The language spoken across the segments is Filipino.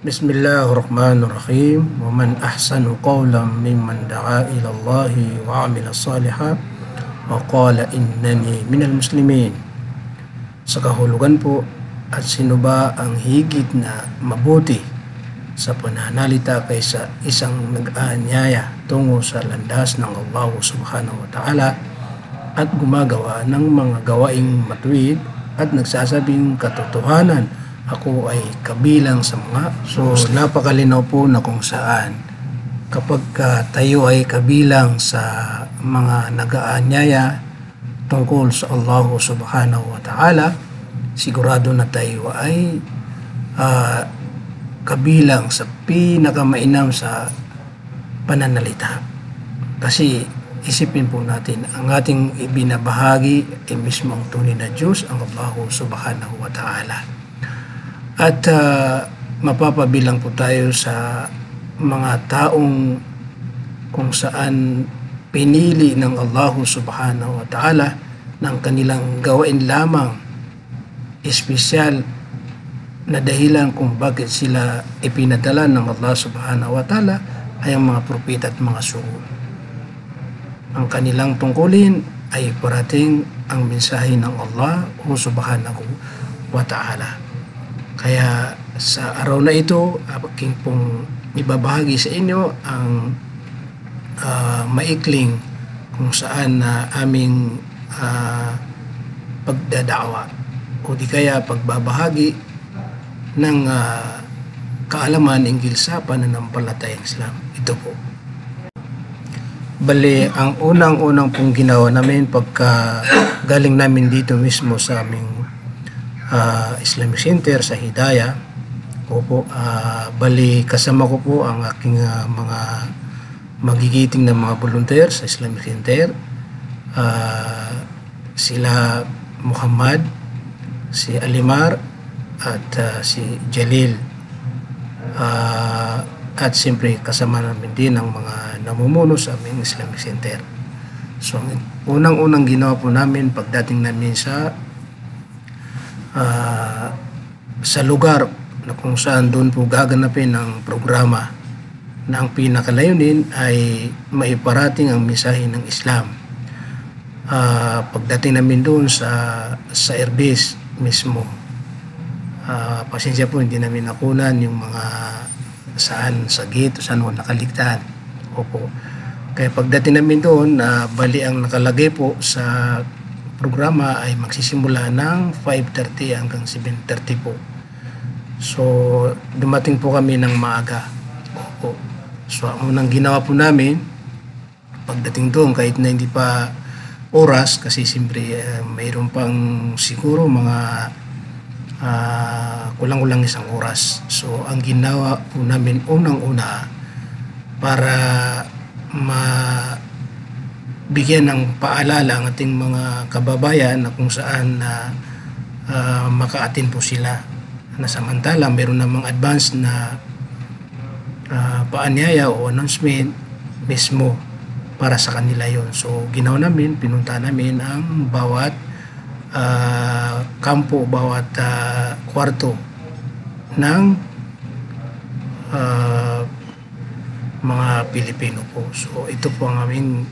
Bismillahirrahmanirrahim. Wa man ahsanu qawlan mimman da'a ila Allahi wa 'amila salihan wa qala innani minal muslimin. Sa kahulugan po, at sino ba ang higit na mabuti sa pananalita kaysa isang nag-aanyaya tungo sa landas ng Allah subhanahu wa ta'ala at gumagawa ng mga gawaing matuwid at nagsasabing katotohanan, ako ay kabilang sa mga. So napakalinaw po na kung saan kapag tayo ay kabilang sa mga nag-aanyaya tungkol sa Allah subhanahu wa ta'ala, sigurado na tayo ay kabilang sa pinakamainam sa pananalita. Kasi isipin po natin, ang ating ibinabahagi ay mismo ang tunay na Diyos, ang Allah subhanahu wa ta'ala. At mapapabilang po tayo sa mga taong kung saan pinili ng Allah subhanahu wa ta'ala ng kanilang gawain lamang espesyal na dahilan kung bakit sila ipinadala ng Allah subhanahu wa ta'ala ay ang mga propeta at mga sugo. Ang kanilang tungkulin ay parating ang mensahe ng Allah subhanahu wa ta'ala. Kaya sa araw na ito, aking pong ibabahagi sa inyo ang maikling kung saan aming pagdadawa o di kaya pagbabahagi ng kaalaman hinggil sa pananampalatayang Islam. Ito po. Bali, ang unang-unang pong ginawa namin pagka galing namin dito mismo sa aming Islamic Center sa Hidayah, bali kasama ko po ang aking mga magigiting na mga volunteer sa Islamic Center. Sila Muhammad, si Alimar, at si Jalil. At siyempre kasama namin din ang mga namumuno sa aming Islamic Center. So unang-unang ginawa po namin pagdating namin sa lugar na kung saan doon po gaganapin ang programa na ang pinakalayunin ay maiparating ang mensahe ng Islam. Pagdating namin doon sa airbase mismo, pasensya po, hindi namin nakunan yung mga saan sa gate o saan nakaligtaan. Opo. Kaya pagdating namin doon, bali ang nakalagay po sa programa ay magsisimula ng 5:30 hanggang 7:30 po. So dumating po kami ng maaga. Opo. So ang unang ginawa po namin pagdating doon, kahit na hindi pa oras, kasi siyempre mayroon pang siguro mga kulang-kulang isang oras. So ang ginawa po namin unang-una para bigyan ng paalala ang ating mga kababayan na kung saan maka-attend po sila, na samantala mayroon namang advance na paanyaya o announcement mismo para sa kanila yon. So ginawa namin, pinunta namin ang bawat kampo, bawat kwarto ng mga Pilipino po. So ito po ang aming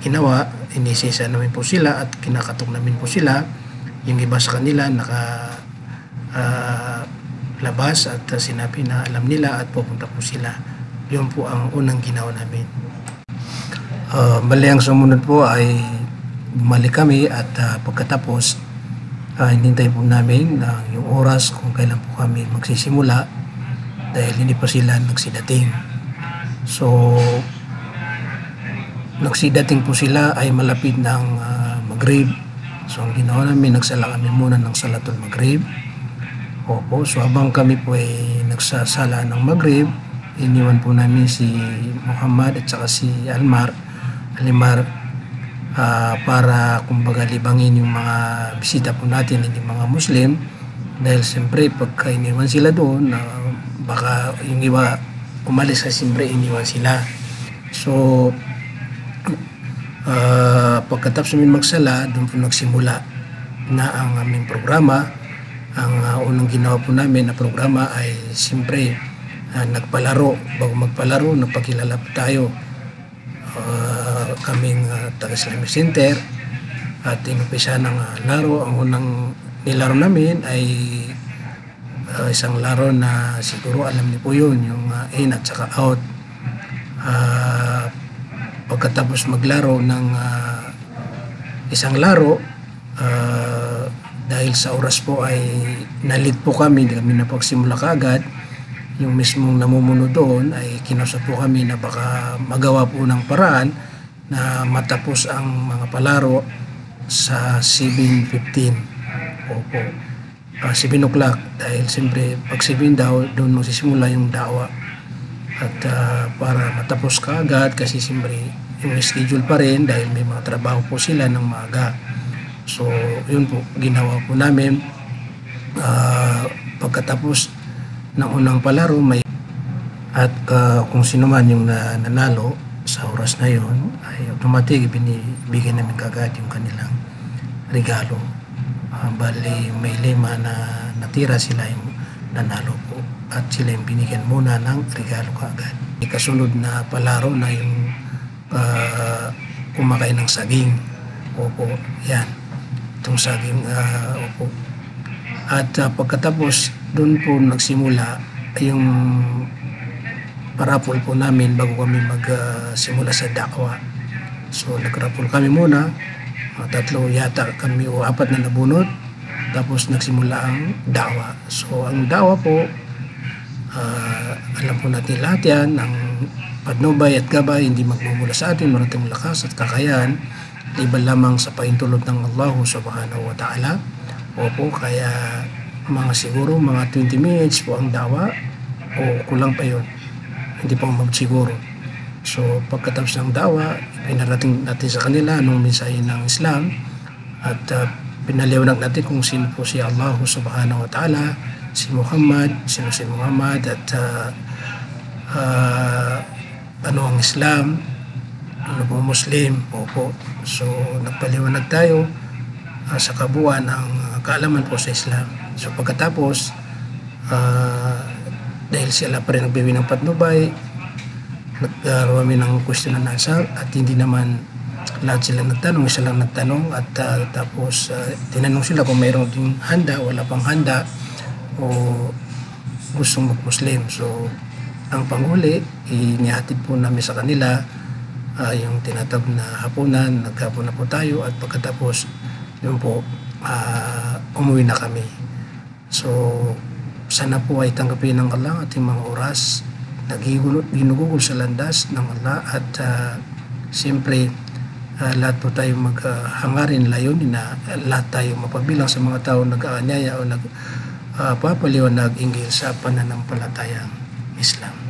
ginawa. Inisisa namin po sila at kinakatok namin po sila. Yung iba sa kanila labas at sinabi na alam nila at pupunta po sila. Yun po ang unang ginawa namin. Bali ang sumunod po ay bumalik kami at pagkatapos hinintay po namin yung oras kung kailan po kami magsisimula dahil hindi pa sila nagsidating. So nagsidating po sila ay malapit ng Maghrib. So ang ginawa namin, nagsala kami muna ng Salatul Maghrib. Opo, so habang kami po ay nagsasala ng Maghrib, iniwan po namin si Muhammad at saka si Alimar para kumbaga libangin yung mga bisita po natin, hindi mga Muslim, dahil siyempre pagka iniwan sila doon, baka yung iba umalis, kasi siyempre iniwan sila. So pagkatapos namin magsala, doon po nagsimula na ang aming programa. Ang unang ginawa po namin na programa ay siyempre nagpalaro. Bago magpalaro, nagpakilala po tayo. Kaming taga Islamic Center at inumpisa ng laro. Ang unang nilaro namin ay isang laro na siguro alam niyo po yun, yung in at saka out. Pagkatapos maglaro ng isang laro, dahil sa oras po ay nalit po kami, hindi kami napagsimula kaagad. Yung mismong namumuno doon ay kinausap po kami na baka magawa po ng paraan na matapos ang mga palaro sa 7:15. Opo. 7 o'clock dahil siyempre pag 7 daw doon magsisimula yung dawa. At para matapos kaagad kasi siyempre yung schedule pa rin dahil may mga trabaho po sila ng maaga. So yun po ginawa po namin. Pagkatapos ng unang palaro may at kung sino man yung nanalo sa oras na yun ay automatic binibigyan namin kagad yung kanilang regalo. Bali may 5 na natira, sila yung nanalo po at sila yung binigyan muna ng regalo kaagad. Kasunod na palaro na yung kumakain ng saging. Opo, yan. Itong saging, opo. At pagkatapos doon po nagsimula yung parapol po namin bago kami magsimula sa dakwa. So nagrapol kami muna, 3 yata kami o 4 na nabunot, tapos nagsimula ang dawa. So ang dawa po, alam po natin lahat yan, ang patnubay at gabay hindi magmumula sa atin, marating lakas at kakayahan, iba lamang sa paintulot ng Allah subhanahu wa ta'ala. Opo, kaya siguro mga 20 minutes po ang dawa o kulang pa yun, hindi pa magsiguro. So pagkatapos ng dawa, pinarating natin sa kanila anong mensahe ng Islam at pinaliwanag natin kung sino po si Allah subhanahu wa ta'ala, si Muhammad, sino si Muhammad at ano ang Islam, ano po Muslim. Opo. So nagpaliwanag tayo sa kabuuan ng kaalaman po sa Islam. So pagkatapos dahil sila pa rin nagbibigay ng patnubay, nagkaroon ng question and answer at hindi naman lahat sila nagtanong, isa lang nagtanong at tapos tinanong sila kung mayroon ding handa, wala pang handa o gustong mag-Muslim. So ang panghuli, inihatid po namin sa kanila yung tinatawag na hapunan, naghapon na po tayo at pagkatapos yun po umuwi na kami. So sana po ay tanggapin ng Allah ating mga oras na ginugugol sa landas ng Allah at siyempre lahat po tayo maghangarin layunin na lahat tayo mapabilang sa mga tao nag-aanyaya o nagpapaliwanag hinggil sa pananampalatayang Islam.